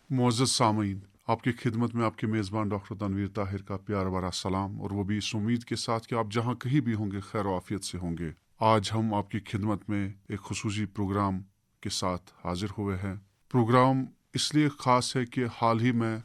मुअज़्ज़ज़ सामीन, आपकी खिदमत में आपके मेज़बान डॉक्टर तनवीर ताहिर का प्यार भरा सलाम, और वो भी इस उम्मीद के साथ कि आप जहाँ कहीं भी होंगे खैर व आफियत से होंगे। आज हम आपकी खिदमत में एक खुसूसी प्रोग्राम के साथ हाजिर हुए हैं। प्रोग्राम इसलिए ख़ास है कि हाल ही में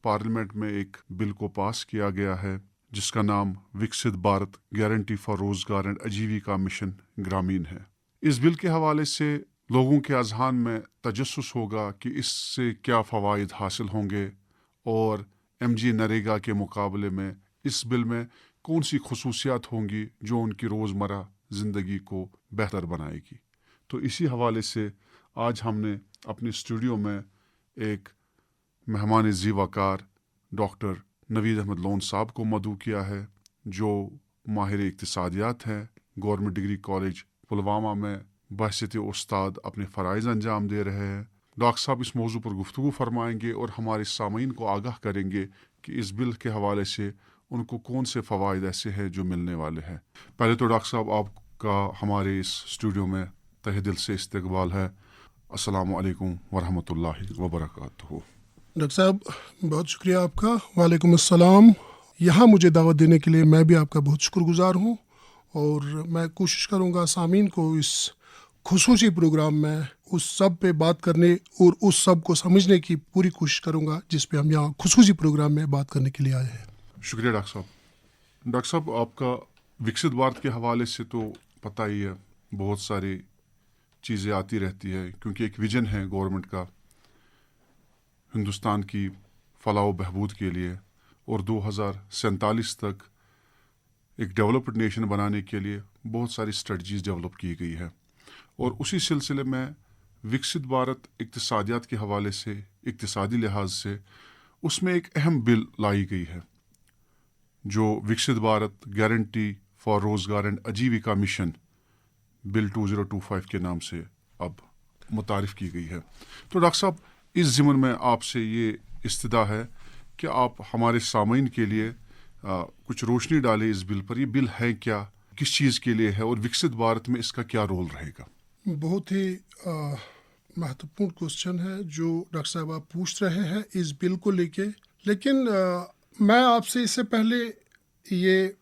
पार्लियामेंट में एक बिल को पास किया गया है जिसका नाम विकसित भारत गारंटी फॉर रोज़गार एंड आजीविका मिशन ग्रामीण है। इस बिल के हवाले से लोगों के अज़हान में तजस्सुस होगा कि इससे क्या फ़वाइद हासिल होंगे और MG नरेगा के मुकाबले में इस बिल में कौन सी खसूसियात होंगी जो उनकी रोज़मर्रा ज़िंदगी को बेहतर बनाएगी। तो इसी हवाले से आज हमने अपने स्टूडियो में एक मेहमान ज़ीवाकार डॉक्टर नवीद अहमद लोन साहब को मदऊ किया है जो माहिर इक़्तिसादियात हैं। गवर्नमेंट डिग्री कॉलेज पुलवामा में बहसियत उस्ताद अपने फ़राइज़ अंजाम दे रहे हैं। डॉक्टर साहब इस मौजू पर गुफ्तगू फरमाएंगे और हमारे सामीन को आगाह करेंगे कि इस बिल के हवाले से उनको कौन से फ़वाइद ऐसे हैं जो मिलने वाले हैं। पहले तो डॉक्टर साहब आपका हमारे इस स्टूडियो में तहे दिल से इस्तकबाल है। अस्सलामु अलैकुम वरहमतुल्लाहि वबरकातुहू। डॉक्टर साहब बहुत शुक्रिया आपका। वालेकुम अस्सलाम। यहाँ मुझे दावत देने के लिए मैं भी आपका बहुत शुक्रगुजार हूँ और मैं कोशिश करूँगा सामीन को इस खुसूसी प्रोग्राम में उस सब पे बात करने और उस सब को समझने की पूरी कोशिश करूँगा जिस पे हम यहाँ खुसूसी प्रोग्राम में बात करने के लिए आए हैं। शुक्रिया डॉक्टर साहब। डॉक्टर साहब आपका विकसित भारत के हवाले से तो पता ही है, बहुत सारी चीज़ें आती रहती है क्योंकि एक विजन है गवर्नमेंट का हिंदुस्तान की फलाह व बहबूद के लिए और 2047 तक एक डेवलप्ड नेशन बनाने के लिए बहुत सारी स्ट्रेटजीज डेवलप की गई है। और उसी सिलसिले में विकसित भारत इक़्तिसादियात के हवाले से, इक़्तिसादी लिहाज से उसमें एक अहम बिल लाई गई है जो विकसित भारत गारंटी फॉर रोज़गार एंड आजीविका मिशन बिल 2025 के नाम से अब मुतारिफ की गई है। तो डॉक्टर साहब इस ज़िम्न में आपसे ये इस्तदा है कि आप हमारे सामीन के लिए कुछ रोशनी डालें इस बिल पर। ये बिल है क्या, किस चीज़ के लिए है और विकसित भारत में इसका क्या रोल रहेगा? बहुत ही महत्वपूर्ण क्वेश्चन है जो डॉक्टर साहब आप पूछ रहे हैं इस बिल को लेके। लेकिन मैं आपसे इससे पहले ये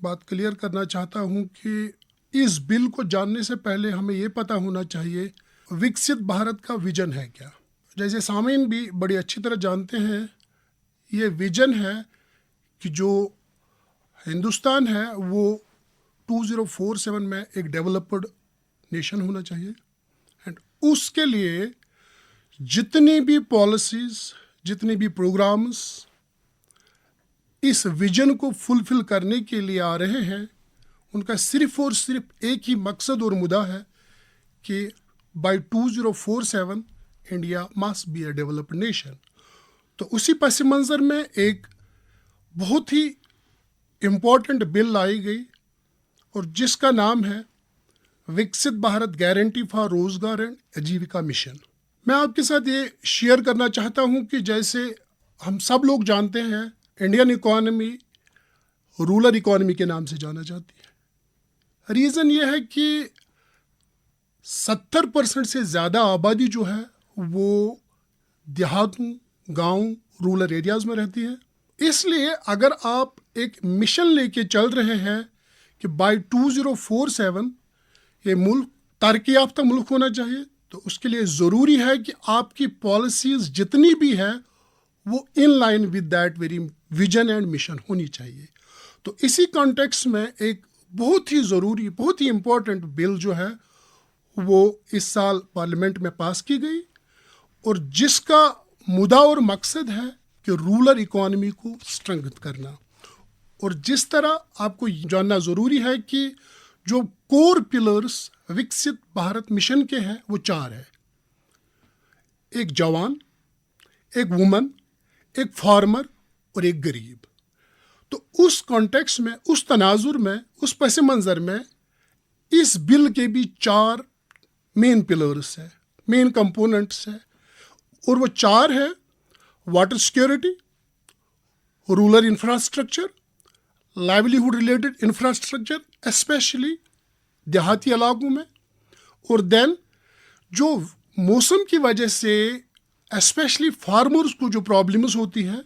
बात क्लियर करना चाहता हूँ कि इस बिल को जानने से पहले हमें ये पता होना चाहिए विकसित भारत का विजन है क्या। जैसे सामीन भी बड़ी अच्छी तरह जानते हैं, ये विजन है कि जो हिंदुस्तान है वो 2047 में एक डेवलप्ड नेशन होना चाहिए एंड उसके लिए जितनी भी पॉलिसीज़, जितने भी प्रोग्राम्स इस विजन को फुलफिल करने के लिए आ रहे हैं उनका सिर्फ और सिर्फ एक ही मकसद और मुद्दा है कि by 2047 India must be a developed nation. तो उसी पस मंज़र में एक बहुत ही इम्पोर्टेंट बिल लाई गई और जिसका नाम है विकसित भारत गारंटी फॉर रोज़गार एंड आजीविका मिशन। मैं आपके साथ ये शेयर करना चाहता हूँ कि जैसे हम सब लोग जानते हैं इंडियन इकॉनमी रूरल इकॉनमी के नाम से जाना जाती है। रीज़न ये है कि 70% से ज़्यादा आबादी जो है वो देहातों, गांव, रूरल एरियाज़ में रहती है। इसलिए अगर आप एक मिशन लेके चल रहे हैं कि बाय 2047 ये मुल्क तरक्की याफ्ता मुल्क होना चाहिए, तो उसके लिए ज़रूरी है कि आपकी पॉलिसीज़ जितनी भी है वो इन line with that very vision and mission होनी चाहिए। तो इसी कॉन्टेक्स्ट में एक बहुत ही ज़रूरी, बहुत ही इम्पोर्टेंट बिल जो है वो इस साल पार्लियामेंट में पास की गई और जिसका मुद्दा और मकसद है कि रूरल इकॉनमी को स्ट्रेंथ करना। और जिस तरह आपको जानना ज़रूरी है कि जो कोर पिलर्स विकसित भारत मिशन के हैं वो 4 है। एक जवान, एक वुमन, एक फार्मर और एक गरीब। तो उस कॉन्टेक्स्ट में, उस तनाजुर में, उस पस मंज़र में इस बिल के भी 4 मेन पिलर्स है, मेन कंपोनेंट्स है और वो 4 है water security, rural infrastructure, livelihood related infrastructure specially देहाती इलाकों में, और देन जो मौसम की वजह से स्पेशली फार्मर्स को जो प्रॉब्लम्स होती है,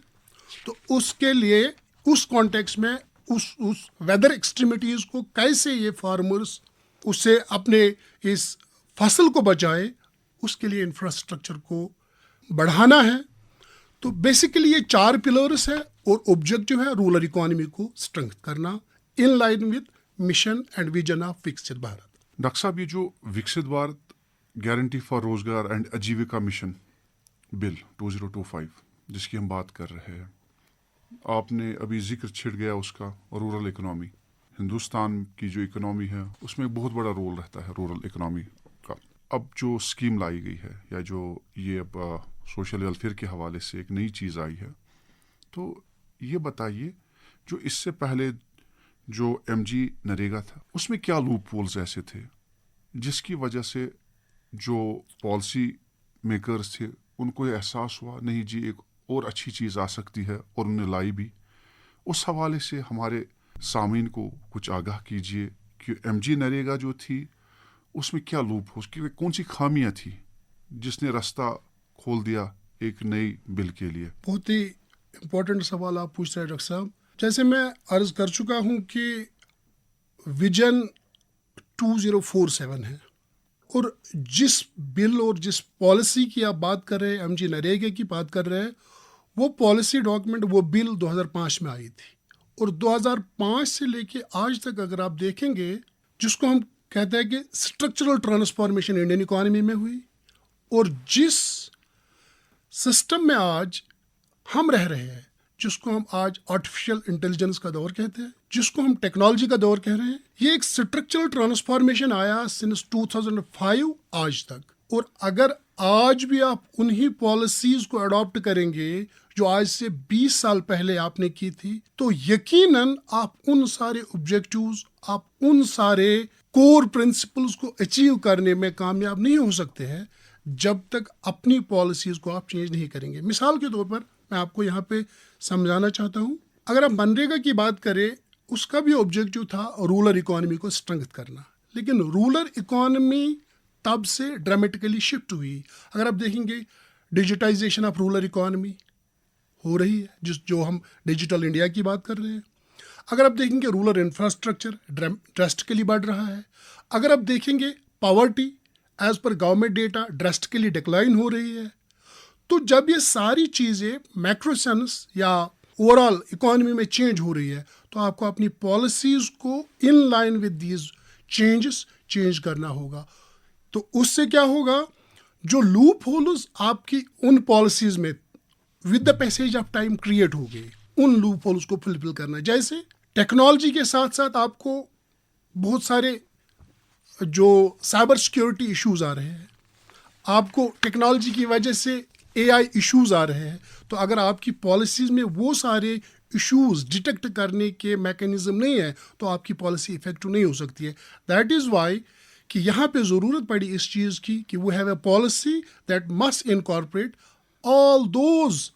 तो उसके लिए उस कॉन्टेक्स्ट में उस वेदर एक्सट्रीमिटीज़ को कैसे ये फार्मर्स उससे अपने इस फसल को बचाए, उसके लिए इंफ्रास्ट्रक्चर को बढ़ाना है। तो बेसिकली ये 4 पिलर्स है और ऑब्जेक्टिव है रूरल इकोनॉमी को स्ट्रेंथ करना इन line with mission and vision of विकसित भारत। डॉक्टर साहब, ये जो विकसित भारत गारंटी फॉर रोजगार एंड आजीविका मिशन बिल 2025 जिसकी हम बात कर रहे हैं, आपने अभी जिक्र छिड़ गया उसका। रूरल इकोनॉमी, हिंदुस्तान की जो इकोनॉमी है उसमें बहुत बड़ा रोल रहता है रूरल इकोनॉमी का। अब जो स्कीम लाई गई है या जो ये अब सोशल वेलफेयर के हवाले से एक नई चीज़ आई है, तो ये बताइए जो इससे पहले जो MG नरेगा था उसमें क्या लूप होल्स ऐसे थे जिसकी वजह से जो पॉलिसी मेकर्स थे उनको एहसास हुआ नहीं जी एक और अच्छी चीज़ आ सकती है और उन्हें लाई भी। उस हवाले से हमारे सामीन को कुछ आगाह कीजिए कि MG नरेगा जो थी उसमें क्या लूप हो, उसकी कौन सी खामियां थी जिसने रास्ता खोल दिया एक नई बिल के लिए। बहुत ही इम्पोर्टेंट सवाल आप पूछ रहे हैं डॉक्टर साहब। जैसे मैं अर्ज कर चुका हूं कि विजन 2047 है और जिस बिल और जिस पॉलिसी की आप बात कर रहे हैं, MG नरेगा की बात कर रहे हैं, वो पॉलिसी डॉक्यूमेंट, वो बिल 2005 में आई थी और 2005 से लेके आज तक अगर आप देखेंगे, जिसको हम कहते हैं कि स्ट्रक्चरल ट्रांसफॉर्मेशन इंडियन इकोनॉमी में हुई और जिस सिस्टम में आज हम रह रहे हैं, जिसको हम आज आर्टिफिशियल इंटेलिजेंस का दौर कहते हैं, जिसको हम टेक्नोलॉजी का दौर कह रहे हैं, ये एक स्ट्रक्चरल ट्रांसफॉर्मेशन आया सिंस 2005 आज तक। और अगर आज भी आप उन्हीं पॉलिसीज को अडॉप्ट करेंगे जो आज से 20 साल पहले आपने की थी, तो यकीनन आप उन सारे ऑब्जेक्टिव्स, आप उन सारे कोर प्रिंसिपल्स को अचीव करने में कामयाब नहीं हो सकते हैं जब तक अपनी पॉलिसीज को आप चेंज नहीं करेंगे। मिसाल के तौर पर मैं आपको यहाँ पे समझाना चाहता हूँ, अगर आप मनरेगा की बात करें, उसका भी ऑब्जेक्टिव था रूरल इकोनॉमी को स्ट्रेंथ करना, लेकिन रूरल इकोनॉमी तब से ड्रामेटिकली शिफ्ट हुई। अगर आप देखेंगे डिजिटाइजेशन ऑफ रूरल इकोनॉमी हो रही है, जो हम डिजिटल इंडिया की बात कर रहे हैं। अगर आप देखेंगे रूरल इंफ्रास्ट्रक्चर ड्रास्टिकली बढ़ रहा है। अगर आप देखेंगे poverty as per government data drastically decline हो रही है। तो जब ये सारी चीज़ें मैक्रो सेंस या ओवरऑल इकोनॉमी में चेंज हो रही है, तो आपको अपनी पॉलिसीज़ को in line with these changes change करना होगा। तो उससे क्या होगा, जो लूप होल्स आपकी उन पॉलिसीज़ में with the passage of time create हो गई, उन लूप होल्स को फुलफिल करना। जैसे टेक्नोलॉजी के साथ साथ आपको बहुत सारे जो साइबर सिक्योरिटी इश्यूज आ रहे हैं, आपको टेक्नोलॉजी की वजह से AI इश्यूज आ रहे हैं, तो अगर आपकी पॉलिसीज़ में वो सारे इश्यूज डिटेक्ट करने के मैकेनिज्म नहीं है, तो आपकी पॉलिसी इफेक्टिव नहीं हो सकती है। दैट इज़ वाई कि यहाँ पे ज़रूरत पड़ी इस चीज़ की कि we have a policy that must incorporate all those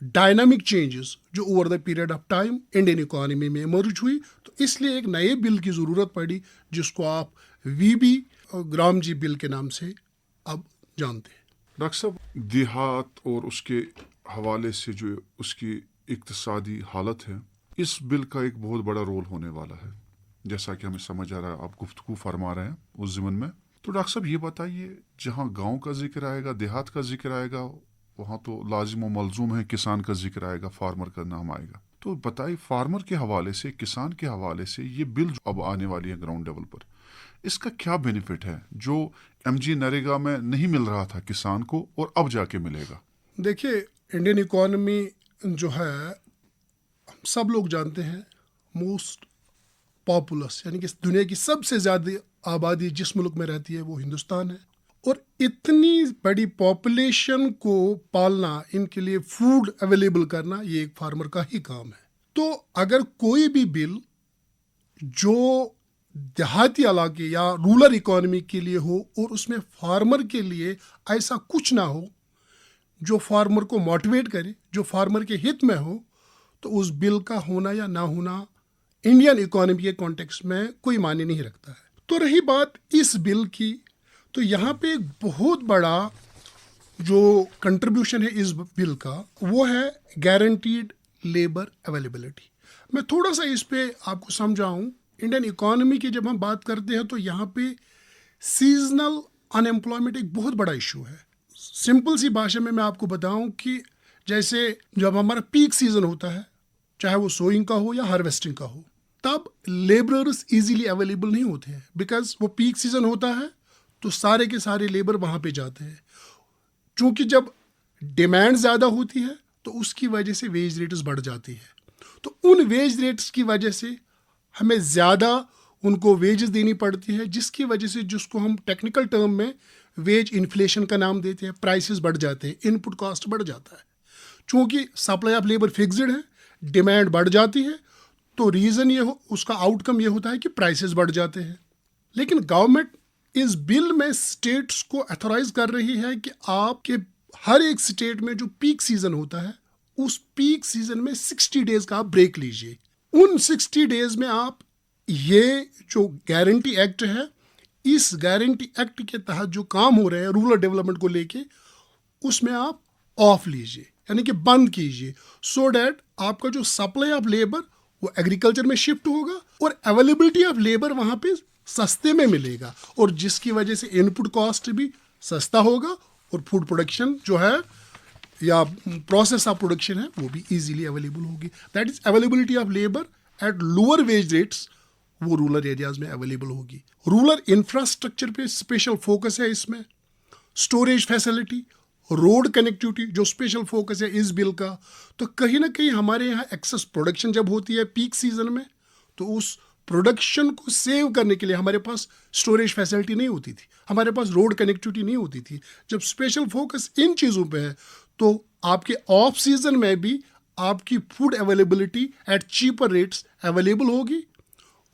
dynamic changes जो over the period of time Indian economy में इमर्ज हुई। तो इसलिए एक नए बिल की ज़रूरत पड़ी जिसको आप VB ग्राम जी बिल के नाम से अब जानते हैं। डॉक्टर साहब, देहात और उसके हवाले से जो उसकी इक्तिसादी हालत है, इस बिल का एक बहुत बड़ा रोल होने वाला है, जैसा कि हमें समझ आ रहा है, आप गुफ्तगू फरमा रहे हैं उस ज़िमन में। तो डॉक्टर साहब ये बताइए, जहाँ गांव का जिक्र आएगा, देहात का जिक्र आएगा, वहाँ तो लाजिम व मलजूम है किसान का जिक्र आएगा, फार्मर का नाम आएगा। तो बताइए, फार्मर के हवाले से, किसान के हवाले से ये बिल जो अब आने वाली है ग्राउंड लेवल पर, इसका क्या बेनिफिट है जो MG नरेगा में नहीं मिल रहा था किसान को और अब जाके मिलेगा? देखिए, इंडियन इकोनॉमी जो है, सब लोग जानते हैं, मोस्ट पॉपुलस यानी कि दुनिया की सबसे ज़्यादा आबादी जिस मुल्क में रहती है वो हिंदुस्तान है। और इतनी बड़ी पॉपुलेशन को पालना, इनके लिए फूड अवेलेबल करना, ये एक फार्मर का ही काम है। तो अगर कोई भी बिल जो देहाती इलाके या रूरल इकोनॉमी के लिए हो और उसमें फार्मर के लिए ऐसा कुछ ना हो जो फार्मर को मोटिवेट करे, जो फार्मर के हित में हो, तो उस बिल का होना या ना होना इंडियन इकोनॉमी के कॉन्टेक्स्ट में कोई मायने नहीं रखता है। तो रही बात इस बिल की, तो यहाँ पे एक बहुत बड़ा जो कंट्रीब्यूशन है इस बिल का वो है गारंटीड लेबर अवेलेबिलिटी। मैं थोड़ा सा इस पे आपको समझाऊं। इंडियन इकोनॉमी की जब हम बात करते हैं तो यहाँ पे सीजनल अनएम्प्लॉयमेंट एक बहुत बड़ा इशू है। सिंपल सी भाषा में मैं आपको बताऊं कि जैसे जब हमारा पीक सीजन होता है, चाहे वो सोइंग का हो या हार्वेस्टिंग का हो, तब लेबरर्स इजीली अवेलेबल नहीं होते हैं, बिकॉज वो पीक सीजन होता है तो सारे के सारे लेबर वहाँ पे जाते हैं। चूँकि जब डिमांड ज़्यादा होती है तो उसकी वजह से वेज रेट्स बढ़ जाती है। तो उन वेज रेट्स की वजह से हमें ज़्यादा उनको वेजेस देनी पड़ती है, जिसकी वजह से जिसको हम टेक्निकल टर्म में वेज इन्फ्लेशन का नाम देते हैं, प्राइसेस बढ़ जाते हैं, इनपुट कॉस्ट बढ़ जाता है। चूँकि सप्लाई ऑफ लेबर फिक्स्ड है, डिमांड बढ़ जाती है, तो रीज़न ये हो, उसका आउटकम ये होता है कि प्राइसेस बढ़ जाते हैं। लेकिन गवर्नमेंट इस बिल में स्टेट्स को अथोराइज कर रही है कि आपके हर एक स्टेट में जो पीक सीजन होता है उस पीक सीजन में 60 डेज का आप ब्रेक लीजिए। उन 60 डेज में आप ये जो गारंटी एक्ट है, इस गारंटी एक्ट के तहत जो काम हो रहे हैं रूरल डेवलपमेंट को लेके, उसमें आप ऑफ लीजिए, यानी कि बंद कीजिए, सो डैट आपका जो सप्लाई ऑफ लेबर वो एग्रीकल्चर में शिफ्ट होगा और अवेलेबिलिटी ऑफ लेबर वहाँ पे सस्ते में मिलेगा, और जिसकी वजह से इनपुट कॉस्ट भी सस्ता होगा और फूड प्रोडक्शन जो है या प्रोसेस ऑफ प्रोडक्शन है वो भी इजीली अवेलेबल होगी। That is availability of labour at lower wage rates, वो रूरल एरियाज में अवेलेबल होगी। रूरल इंफ्रास्ट्रक्चर पे स्पेशल फोकस है इसमें, स्टोरेज फैसिलिटी, रोड कनेक्टिविटी जो स्पेशल फोकस है इस बिल का। तो कहीं ना कहीं हमारे यहाँ एक्सेस प्रोडक्शन जब होती है पीक सीजन में, तो उस प्रोडक्शन को सेव करने के लिए हमारे पास स्टोरेज फैसिलिटी नहीं होती थी, हमारे पास रोड कनेक्टिविटी नहीं होती थी। जब स्पेशल फोकस इन चीज़ों पे है तो आपके ऑफ सीजन में भी आपकी food availability at cheaper rates available होगी,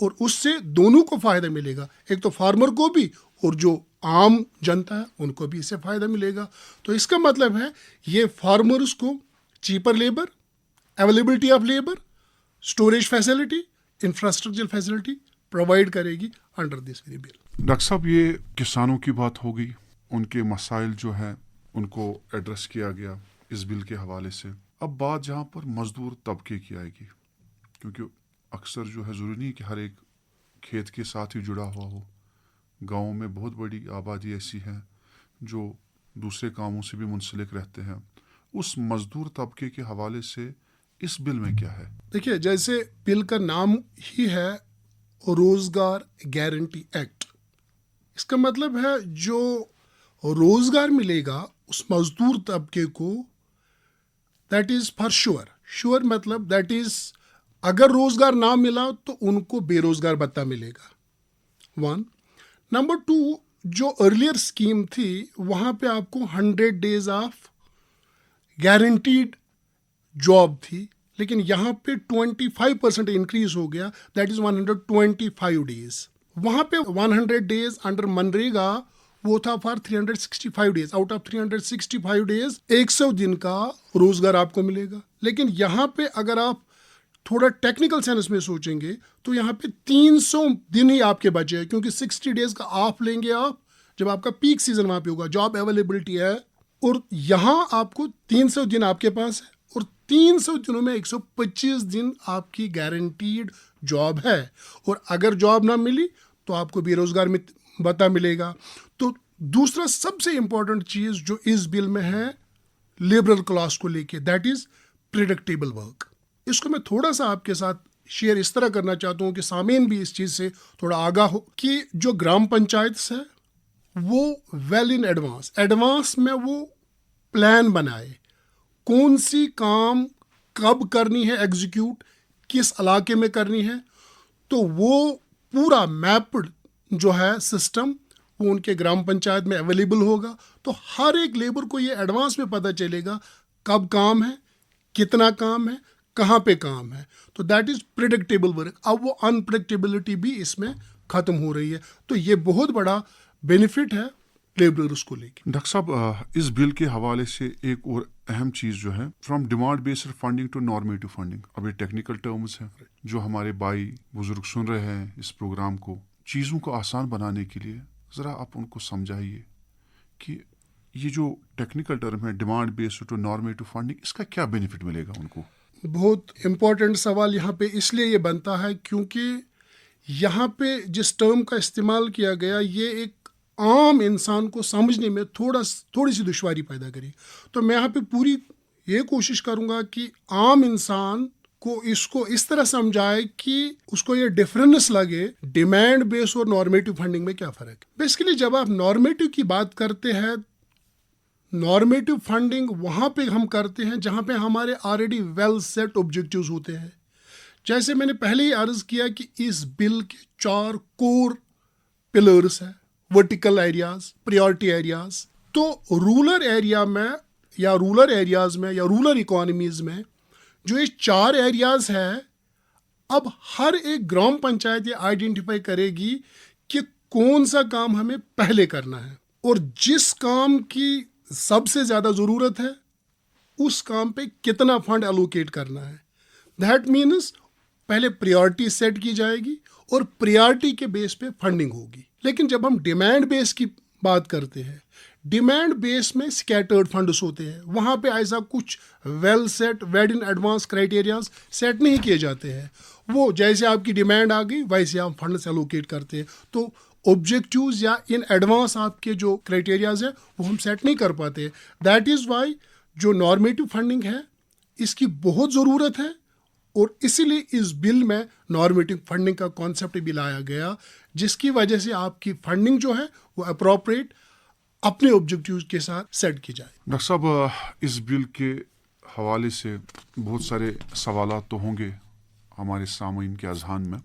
और उससे दोनों को फ़ायदा मिलेगा, एक तो फार्मर को भी और जो आम जनता है उनको भी इससे फ़ायदा मिलेगा। तो इसका मतलब है ये फार्मर्स को cheaper labour, availability of labour, storage facility, infrastructure facility provide करेगी under this very bill. Doctor साहब, ये किसानों की बात हो गई, उनके मसाइल जो है उनको एड्रेस किया गया इस बिल के हवाले से। अब बात जहाँ पर मजदूर तबके की आएगी, क्योंकि अक्सर जो है ज़रूरी नहीं कि हर एक खेत के साथ ही जुड़ा हुआ हो। गाँव में बहुत बड़ी आबादी ऐसी है जो दूसरे कामों से भी मुंसलिक रहते हैं। उस मजदूर तबके के हवाले से इस बिल में क्या है? देखिए, जैसे बिल का नाम ही है रोजगार गारंटी एक्ट, इसका मतलब है जो रोजगार मिलेगा उस मजदूर तबके को, that is for sure. Sure मतलब दैट इज अगर रोजगार ना मिला तो उनको बेरोजगार भत्ता मिलेगा, 1। नंबर 2, जो अर्लियर स्कीम थी वहाँ पे आपको 100 डेज ऑफ गारंटीड जॉब थी, लेकिन यहाँ पे 25% इंक्रीज हो गया, दैट इज 125 डेज। वहाँ पे 100 डेज अंडर मनरेगा वो था for 365 days. Out of 365 days 100 दिन का रोजगार आपको मिलेगा। लेकिन यहाँ पे अगर आप थोड़ा टेक्निकल सेंस में सोचेंगे तो यहाँ पे 300 दिन ही आपके बचे हैं, क्योंकि 60 डेज का ऑफ लेंगे आप जब आपका पीक सीजन वहाँ पे होगा, जॉब अवेलेबिलिटी है, और यहाँ आपको 300 दिन आपके पास है, और 300 दिनों में 125 दिन आपकी गारंटीड जॉब है, और अगर जॉब ना मिली तो आपको बेरोजगार भत्ता मिलेगा। तो दूसरा सबसे इंपॉर्टेंट चीज़ जो इस बिल में है लेबरल क्लास को लेके, दैट इज प्रेडिक्टेबल वर्क। इसको मैं थोड़ा सा आपके साथ शेयर इस तरह करना चाहता हूँ कि सामीन भी इस चीज़ से थोड़ा आगाह हो कि जो ग्राम पंचायत है वो वेल इन एडवांस में वो प्लान बनाए, कौन सी काम कब करनी है एग्जीक्यूट, किस इलाके में करनी है, तो वो पूरा मैप्ड जो है सिस्टम वो उनके ग्राम पंचायत में अवेलेबल होगा। तो हर एक लेबर को ये एडवांस में पता चलेगा कब काम है, कितना काम है, कहाँ पे काम है। तो दैट इज प्रेडिक्टेबल वर्क। अब वो अनप्रेडिक्टेबिलिटी भी इसमें खत्म हो रही है, तो ये बहुत बड़ा बेनिफिट है लेबरर्स को लेके। डॉक्टर साहब, इस बिल के हवाले से एक और अहम चीज़ जो है, from demand based funding to normative funding, अब ये टेक्निकल टर्म्स हैं जो हमारे भाई बुजुर्ग सुन रहे हैं इस प्रोग्राम को, चीज़ों को आसान बनाने के लिए ज़रा आप उनको समझाइए कि ये जो टेक्निकल टर्म है demand based to normative funding, इसका क्या बेनिफिट मिलेगा उनको? बहुत इम्पोर्टेंट सवाल यहाँ पे इसलिए ये बनता है क्योंकि यहाँ पे जिस टर्म का इस्तेमाल किया गया ये एक आम इंसान को समझने में थोड़ी सी दुश्वारी पैदा करी। तो मैं यहाँ पे पूरी ये कोशिश करूँगा कि आम इंसान को इसको इस तरह समझाए कि उसको ये डिफरेंस लगे डिमांड बेस और नॉर्मेटिव फंडिंग में क्या फ़र्क है। बेसिकली जब आप नॉर्मेटिव की बात करते हैं, नॉर्मेटिव फंडिंग वहाँ पे हम करते हैं जहाँ पे हमारे ऑलरेडी वेल सेट ऑब्जेक्टिव्स होते हैं। जैसे मैंने पहले ही अर्ज किया कि इस बिल के 4 कोर पिलर्स हैं, वर्टिकल एरियाज, प्रायोरिटी एरियाज। तो रूरल एरिया में या रूरल एरियाज में या रूरल इकोनॉमीज में जो ये 4 एरियाज है, अब हर एक ग्राम पंचायत ये आइडेंटिफाई करेगी कि कौन सा काम हमें पहले करना है और जिस काम की सबसे ज़्यादा ज़रूरत है उस काम पे कितना फंड एलोकेट करना है। दैट मीन्स पहले प्रायोरिटी सेट की जाएगी और प्रायोरिटी के बेस पे फंडिंग होगी। लेकिन जब हम डिमांड बेस की बात करते हैं, डिमांड बेस में स्कैटर्ड फंड्स होते हैं, वहाँ पे ऐसा कुछ well set weighed in advance criterias set नहीं किए जाते हैं। वो जैसे आपकी डिमांड आ गई वैसे आप फंड्स एलोकेट करते हैं। तो ऑब्जेक्टिव्स या इन एडवांस आपके जो क्राइटेरियाज है वो हम सेट नहीं कर पाते। दैट इज़ वाई जो नॉर्मेटिव फंडिंग है इसकी बहुत ज़रूरत है और इसीलिए इस बिल में नॉर्मेटिव फंडिंग का कॉन्सेप्ट भी लाया गया, जिसकी वजह से आपकी फंडिंग जो है वो अप्रोप्रिएट अपने ऑब्जेक्टिव्स के साथ सेट की जाए। डॉक्टर साहब, इस बिल के हवाले से बहुत सारे सवालात तो होंगे हमारे सामीन के अज़हान में,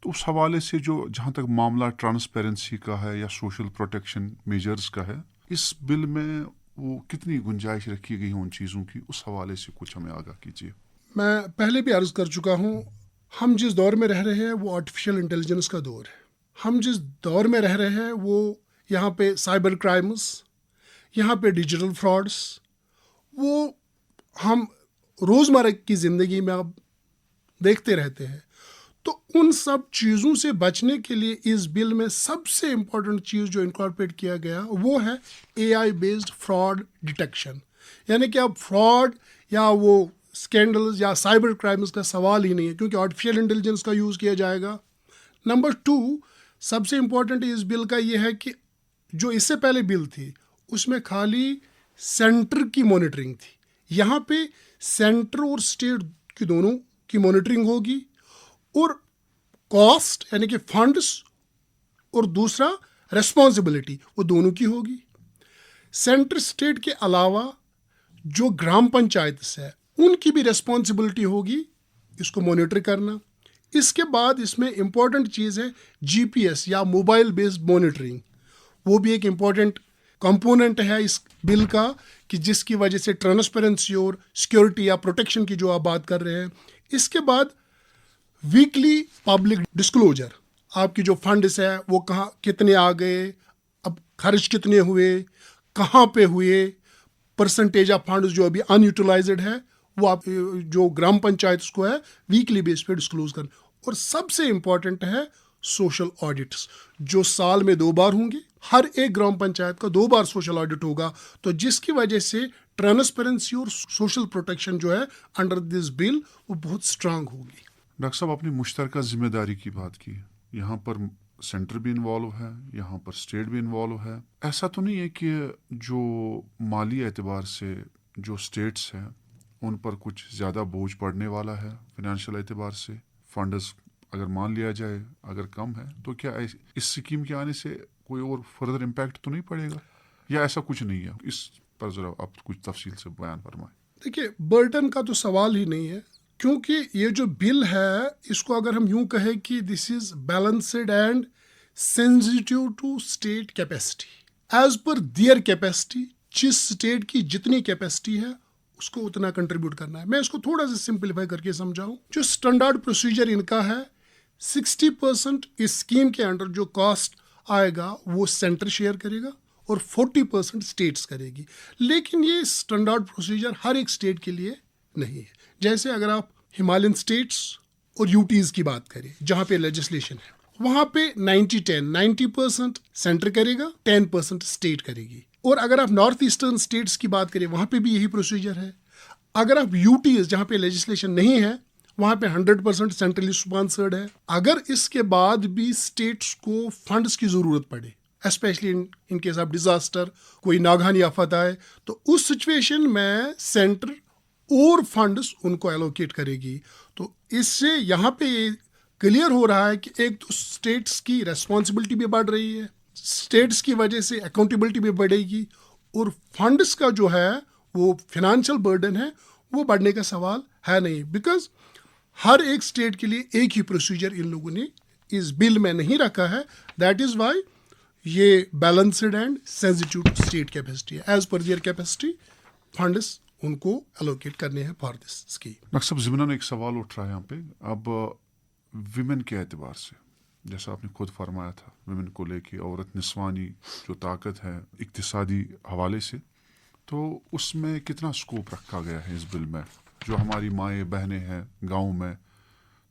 तो उस हवाले से जो जहाँ तक मामला ट्रांसपेरेंसी का है या सोशल प्रोटेक्शन मेजर्स का है, इस बिल में वो कितनी गुंजाइश रखी गई है उन चीज़ों की, उस हवाले से कुछ हमें आगाह कीजिए। मैं पहले भी अर्ज़ कर चुका हूँ, हम जिस दौर में रह रहे हैं वो आर्टिफिशियल इंटेलिजेंस का दौर है। हम जिस दौर में रह रहे हैं वो यहाँ पे साइबर क्राइम्स, यहाँ पे डिजिटल फ्रॉड्स, वो हम रोज़मर्रा की ज़िंदगी में अब देखते रहते हैं। तो उन सब चीज़ों से बचने के लिए इस बिल में सबसे इम्पोर्टेंट चीज़ जो इनकॉर्पोरेट किया गया वो है AI बेस्ड फ्रॉड डिटेक्शन। यानी कि अब फ्रॉड या वो स्कैंडल्स या साइबर क्राइम्स का सवाल ही नहीं है क्योंकि आर्टिफिशियल इंटेलिजेंस का यूज़ किया जाएगा। नंबर 2 सबसे इम्पोर्टेंट इस बिल का ये है कि जो इससे पहले बिल थी उसमें खाली सेंटर की मॉनिटरिंग थी, यहाँ पे सेंटर और स्टेट की दोनों की मॉनिटरिंग होगी और कॉस्ट यानी कि फंड्स और दूसरा रेस्पॉन्सिबिलिटी वो दोनों की होगी। सेंटर स्टेट के अलावा जो ग्राम पंचायत है उनकी भी रेस्पॉन्सिबिलिटी होगी इसको मॉनिटर करना। इसके बाद इसमें इम्पॉर्टेंट चीज़ है GPS या मोबाइल बेस्ड मॉनिटरिंग, वो भी एक इम्पॉर्टेंट कंपोनेंट है इस बिल का कि जिसकी वजह से ट्रांसपेरेंसी और सिक्योरिटी या प्रोटेक्शन की जो आप बात कर रहे हैं। इसके बाद वीकली पब्लिक डिस्क्लोजर, आपकी जो फंड्स है वो कहाँ कितने आ गए, अब खर्च कितने हुए, कहाँ पे हुए, परसेंटेज ऑफ फंड्स जो अभी अनयूटिलाइज्ड है वो आप जो ग्राम पंचायत को है वीकली बेस पे डिस्क्लोज करना। और सबसे इम्पॉर्टेंट है सोशल ऑडिट्स जो साल में 2 बार होंगे, हर एक ग्राम पंचायत का 2 बार सोशल ऑडिट होगा, तो जिसकी वजह से ट्रांसपेरेंसी और सोशल प्रोटेक्शन जो है अंडर दिस बिल वो बहुत स्ट्रांग होगी। डॉक्टर साहब, अपनी मुश्तरका जिम्मेदारी की बात की, यहाँ पर सेंटर भी इन्वॉल्व है, यहाँ पर स्टेट भी इन्वॉल्व है। ऐसा तो नहीं है कि जो माली एतबार से जो स्टेट्स हैं उन पर कुछ ज़्यादा बोझ पड़ने वाला है फाइनेंशियल एतबार से? फंड्स अगर मान लिया जाए अगर कम है तो क्या इस स्कीम के आने से कोई और फर्दर इम्पैक्ट तो नहीं पड़ेगा या ऐसा कुछ नहीं है? इस पर ज़रा आप कुछ तफसील से बयान फरमाएं। देखिए, बर्डन का तो सवाल ही नहीं है क्योंकि ये जो बिल है इसको अगर हम यूं कहें कि this is balanced and sensitive to state capacity as per their capacity. जिस स्टेट की जितनी कैपेसिटी है उसको उतना कंट्रीब्यूट करना है। मैं इसको थोड़ा सा सिंपलीफाई करके समझाऊं। जो स्टैंडर्ड प्रोसीजर इनका है 60% इस स्कीम के अंडर जो कॉस्ट आएगा वो सेंटर शेयर करेगा और 40% स्टेट्स करेगी। लेकिन ये स्टैंडर्ड प्रोसीजर हर एक स्टेट के लिए नहीं है। जैसे अगर आप हिमालयन स्टेट्स और यूटीज़ की बात करें जहाँ पे लेजिस्लेशन है, वहाँ पे 90% सेंटर करेगा, 10% स्टेट करेगी। और अगर आप नॉर्थ ईस्टर्न स्टेट्स की बात करें वहाँ पे भी यही प्रोसीजर है। अगर आप यूटीज जहाँ पे लेजिस्लेशन नहीं है वहाँ पे 100% सेंट्रली स्पॉन्सर्ड है। अगर इसके बाद भी स्टेट्स को फंड्स की ज़रूरत पड़े, specially in case of disaster, कोई नागहानी आफत आए, तो उस सिचुएशन में सेंटर और फंड्स उनको एलोकेट करेगी। तो इससे यहाँ पे क्लियर हो रहा है कि एक तो स्टेट्स की रेस्पॉन्सिबिलिटी भी बढ़ रही है, स्टेट्स की वजह से अकाउंटेबिलिटी भी बढ़ेगी, और फंड्स का जो है वो फिनेंशियल बर्डन है वो बढ़ने का सवाल है नहीं, बिकॉज हर एक स्टेट के लिए एक ही प्रोसीजर इन लोगों ने इस बिल में नहीं रखा है। दैट इज़ वाई ये balanced and sensitive state capacity है। As per their capacity funds उनको एलोकेट करने हैं फॉर दिस स्कीम। डॉक्टर साहब, ज़िमना एक सवाल उठ रहा है यहाँ पे, अब विमेन के एतबार से, जैसा आपने खुद फरमाया था, विमेन को लेके औरत निस्वानी जो ताकत है इक्तिसादी हवाले से, तो उसमें कितना स्कोप रखा गया है इस बिल में? जो हमारी माएँ बहनें हैं गाँव में,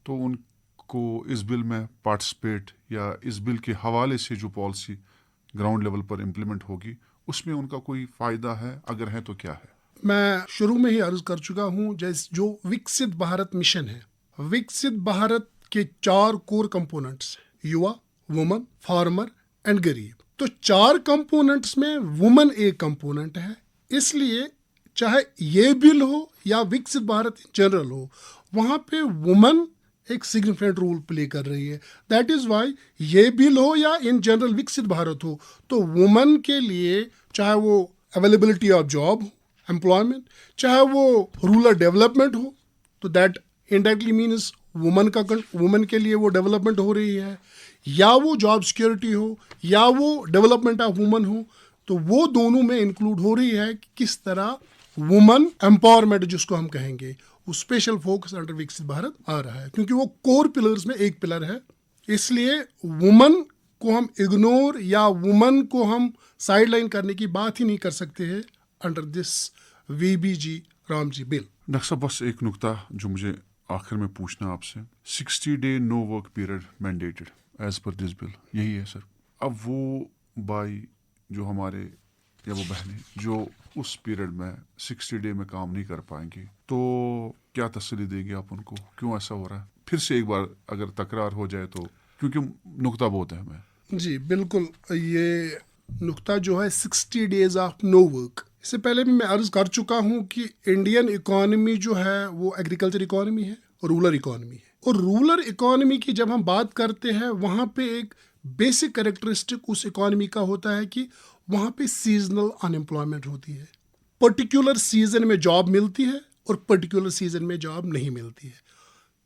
तो उनको इस बिल में पार्टिसिपेट या इस बिल के हवाले से जो पॉलिसी ग्राउंड लेवल पर इम्प्लीमेंट होगी उसमें उनका कोई फ़ायदा है? अगर है तो क्या है? मैं शुरू में ही अर्ज कर चुका हूँ, जैसे जो विकसित भारत मिशन है, विकसित भारत के 4 कोर कंपोनेंट्स, युवा, वुमन, फार्मर एंड गरीब। तो 4 कंपोनेंट्स में वुमन एक कंपोनेंट है, इसलिए चाहे ये बिल हो या विकसित भारत जनरल हो, वहाँ पे वुमन एक सिग्निफिकेंट रोल प्ले कर रही है। दैट इज़ वाई ये बिल हो या इन जनरल विकसित भारत हो, तो वुमन के लिए चाहे वो अवेलेबिलिटी ऑफ जॉब हो, एम्प्लॉयमेंट, चाहे वो रूरल डेवलपमेंट हो, तो दैट इनडायरेक्टली मीन्स वुमन के लिए वो डेवलपमेंट हो रही है, या वो जॉब सिक्योरिटी हो या वो डेवलपमेंट ऑफ वुमन हो, तो वो दोनों में इंक्लूड हो रही है कि किस तरह वुमन एम्पावरमेंट जिसको हम कहेंगे, वो स्पेशल फोकस अंडर विकसित भारत आ रहा है, क्योंकि वो कोर पिलर्स में एक पिलर है। इसलिए वुमन को हम इग्नोर या वुमन को हम साइडलाइन करने की बात ही नहीं कर सकते हैं under this VBG Ramji bill. Doctor साहब, बस एक नुक्ता जो मुझे आखिर में पूछना आपसे, 60 day no work period mandated as per this bill, यही है सर? अब वो भाई जो हमारे या वो बहनें जो उस पीरियड में 60 डे में काम नहीं कर पाएंगी, तो क्या तसल्ली देंगे आप उनको? क्यों ऐसा हो रहा है? फिर से एक बार अगर तकरार हो जाए तो, क्योंकि नुक्ता बहुत है हमें। जी बिल्कुल, ये नुक्ता जो है 60 डेज ऑफ नो वर्क, इससे पहले भी मैं अर्ज कर चुका हूँ कि इंडियन इकोनॉमी जो है वो एग्रीकल्चर इकोनॉमी है और रूरल इकोनॉमी है। और रूरल इकोनॉमी की जब हम बात करते हैं, वहाँ पे एक बेसिक कैरेक्टरिस्टिक उस इकोनॉमी का होता है कि वहाँ पे सीजनल अनएम्प्लॉयमेंट होती है। पर्टिकुलर सीजन में जॉब मिलती है और पर्टिकुलर सीजन में जॉब नहीं मिलती है।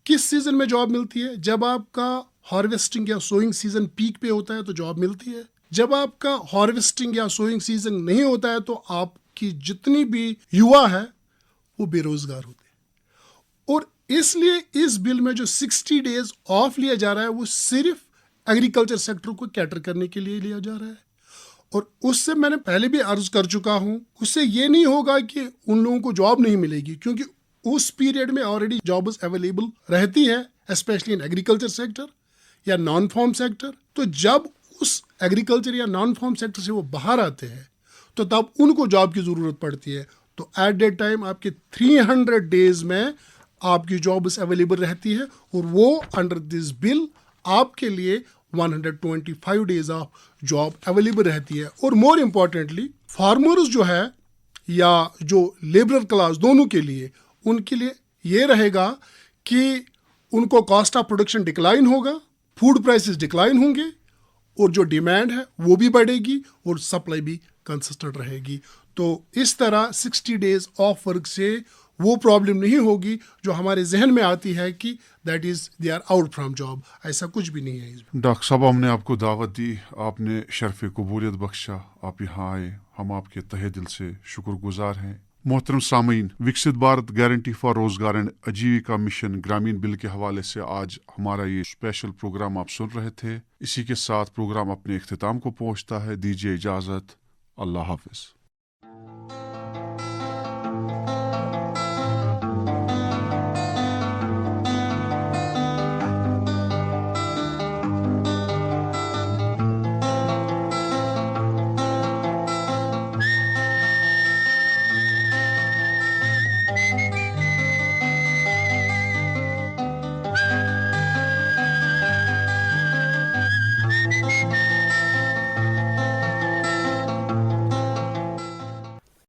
किस सीजन में जॉब मिलती है? जब आपका हार्वेस्टिंग या सोइंग सीजन पीक पे होता है तो जॉब मिलती है। जब आपका हार्वेस्टिंग या सोइंग सीजन नहीं होता है तो आपकी जितनी भी युवा है वो बेरोजगार होते हैं। और इसलिए इस बिल में जो 60 डेज ऑफ लिया जा रहा है वो सिर्फ एग्रीकल्चर सेक्टर को कैटर करने के लिए लिया जा रहा है। और उससे मैंने पहले भी अर्ज कर चुका हूँ, उससे ये नहीं होगा कि उन लोगों को जॉब नहीं मिलेगी, क्योंकि उस पीरियड में ऑलरेडी जॉब्स अवेलेबल रहती है, स्पेशली इन एग्रीकल्चर सेक्टर या नॉन फार्म सेक्टर। तो जब उस एग्रीकल्चर या नॉन फार्म सेक्टर से वो बाहर आते हैं तो तब उनको जॉब की ज़रूरत पड़ती है। तो एट दैट टाइम आपके 300 डेज में आपकी जॉब्स अवेलेबल रहती है, और वो अंडर दिस बिल आपके लिए 125 डेज ऑफ जॉब अवेलेबल रहती है। और मोर इम्पॉर्टेंटली फार्मर्स जो है या जो लेबर क्लास, दोनों के लिए, उनके लिए ये रहेगा कि उनको कॉस्ट ऑफ प्रोडक्शन डिक्लाइन होगा, फूड प्राइसेस डिक्लाइन होंगे, और जो डिमांड है वो भी बढ़ेगी और सप्लाई भी कंसिस्टेंट रहेगी। तो इस तरह 60 डेज ऑफ वर्क से वो प्रॉब्लम नहीं होगी जो हमारे जहन में आती है कि that is they are out from job. ऐसा कुछ भी नहीं है इसमें। डॉक्टर साहब, हमने आपको दावत दी, आपने शर्फ कबूलियत बख्शा, आप यहाँ आए, हम आपके तहे दिल से शुक्रगुजार हैं। मोहतरम सामीन, विकसित भारत गारंटी फॉर रोजगार एंड आजीविका मिशन ग्रामीण बिल के हवाले से आज हमारा ये स्पेशल प्रोग्राम आप सुन रहे थे। इसी के साथ प्रोग्राम अपने इख्तिताम को पहुँचता है। दीजिए इजाज़त। अल्लाह हाफिज।